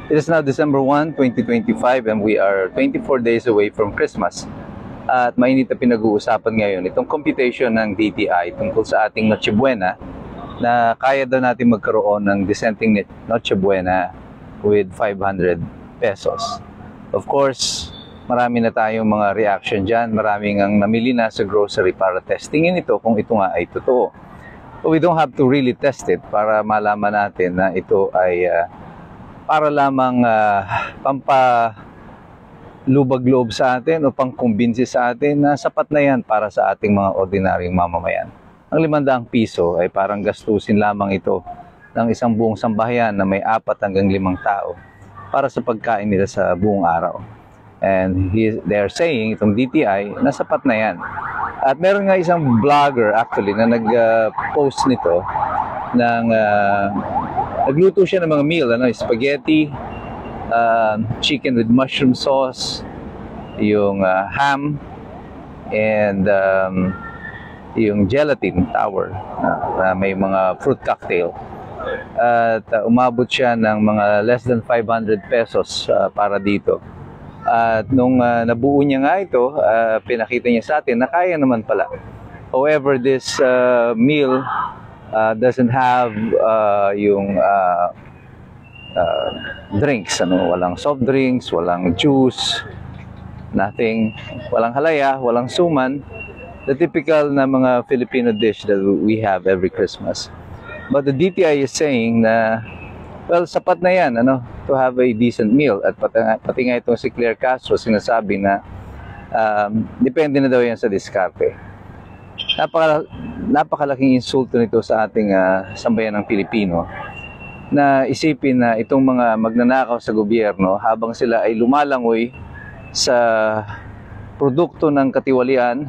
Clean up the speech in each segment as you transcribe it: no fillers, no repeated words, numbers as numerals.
It is now December 1, 2025 and we are 24 days away from Christmas. At mainit na pinag-uusapan ngayon itong computation ng DTI tungkol sa ating Noche Buena na kaya daw natin magkaroon ng dissenting Noche Buena with 500 pesos. Of course, marami na tayong mga reaction dyan. Maraming ang namili na sa grocery para testingin ito kung ito nga ay totoo. But we don't have to really test it para malaman natin na ito ay para lamang lubag-loob sa atin o pangkumbinsi sa atin na sapat na yan para sa ating mga ordinaryong mamamayan. Ang 500 piso ay parang gastusin lamang ito ng isang buong sambahayan na may 4 hanggang 5 tao para sa pagkain nila sa buong araw. And they are saying, itong DTI, na sapat na yan. At meron nga isang vlogger actually na nag-post nito ng nagluto siya ng mga meal, spaghetti, chicken with mushroom sauce, yung ham, and yung gelatin tower na may mga fruit cocktail. At umabot siya ng mga less than 500 pesos para dito. At nung nabuo niya nga ito, pinakita niya sa atin na kaya naman pala. However, this meal doesn't have yung drinks, walang soft drinks, walang juice, nothing, walang halaya, walang suman, the typical na mga Filipino dish that we have every Christmas. But the DTI is saying na, well, sapat na yan, to have a decent meal. At pati nga itong si Claire Castro sinasabi na depende na daw yan sa diskarte. Napakalaking insulto nito sa ating sambayan ng Pilipino na isipin na itong mga magnanakaw sa gobyerno habang sila ay lumalangoy sa produkto ng katiwalian,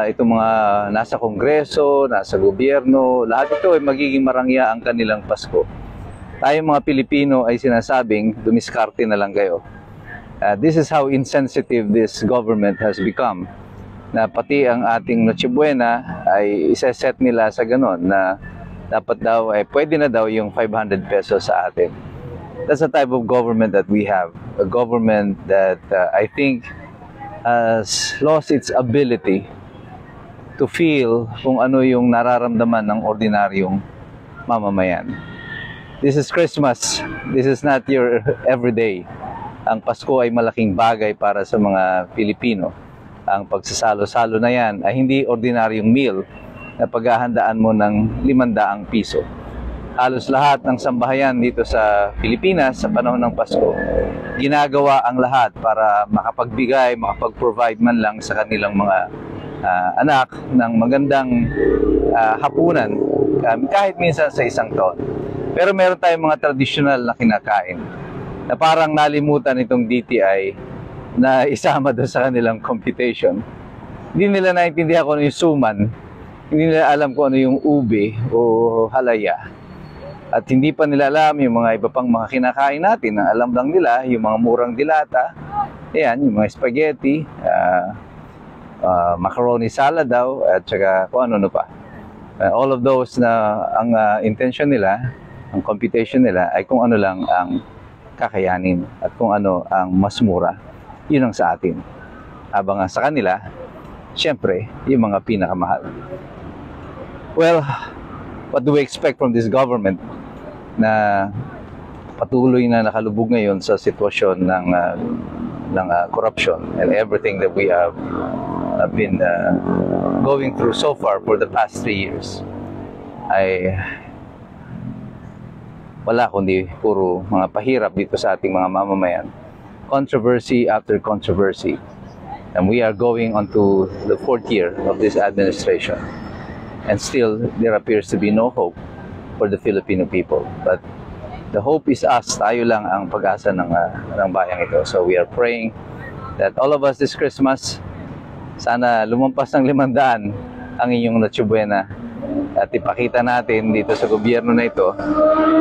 itong mga nasa kongreso, nasa gobyerno, lahat ito ay magiging marangya ang kanilang Pasko. Tayo mga Pilipino ay sinasabing dumiskarte na lang kayo. This is how insensitive this government has become. Na pati ang ating Noche Buena ay iseset nila sa ganon na dapat daw ay pwede na daw yung 500 pesos sa atin. That's the type of government that we have. A government that I think has lost its ability to feel kung ano yung nararamdaman ng ordinaryong mamamayan. This is Christmas. This is not your everyday. Ang Pasko ay malaking bagay para sa mga Pilipino. Ang pagsasalo-salo na yan ay hindi ordinaryong meal na paghahandaan mo ng 500 piso. Halos lahat ng sambahayan dito sa Pilipinas sa panahon ng Pasko, ginagawa ang lahat para makapagbigay, makapag-provide man lang sa kanilang mga anak ng magandang hapunan kahit minsan sa isang taon. Pero meron tayong mga tradisyonal na kinakain na parang nalimutan itong DTI na isama doon sa kanilang computation. Hindi nila naintindihan kung ano yung suman, hindi nila alam kung ano yung ube o halaya. At hindi pa nila alam yung mga iba pang mga kinakain natin. Ang alam lang nila yung mga murang dilata, ayan, yung mga spaghetti, macaroni salad daw, at saka kung ano pa. All of those na ang intention nila, ang computation nila ay kung ano lang ang kakayanin at kung ano ang mas mura. Yun ang sa atin. Habang sa kanila, syempre, yung mga pinakamahal. Well, what do we expect from this government na patuloy na nakalubog ngayon sa sitwasyon ng corruption and everything that we have been going through so far for the past 3 years? Ay wala kundi puro mga pahirap dito sa ating mga mamamayan. Controversy after controversy. And we are going on to the 4th year of this administration. And still, there appears to be no hope for the Filipino people. But the hope is us. Tayo lang ang pag-asa ng bayang ito. So we are praying that all of us this Christmas, sana lumampas ng 500 ang inyong Noche Buena. At ipakita natin dito sa gobyerno na ito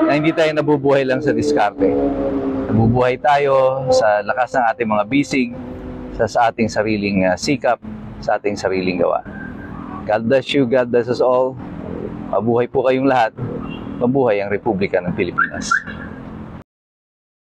na hindi tayo nabubuhay lang sa diskarte. Nabubuhay tayo sa lakas ng ating mga bisig, sa ating sariling sikap, sa ating sariling gawa. God bless you, God bless us all. Mabuhay po kayong lahat. Mabuhay ang Republika ng Pilipinas.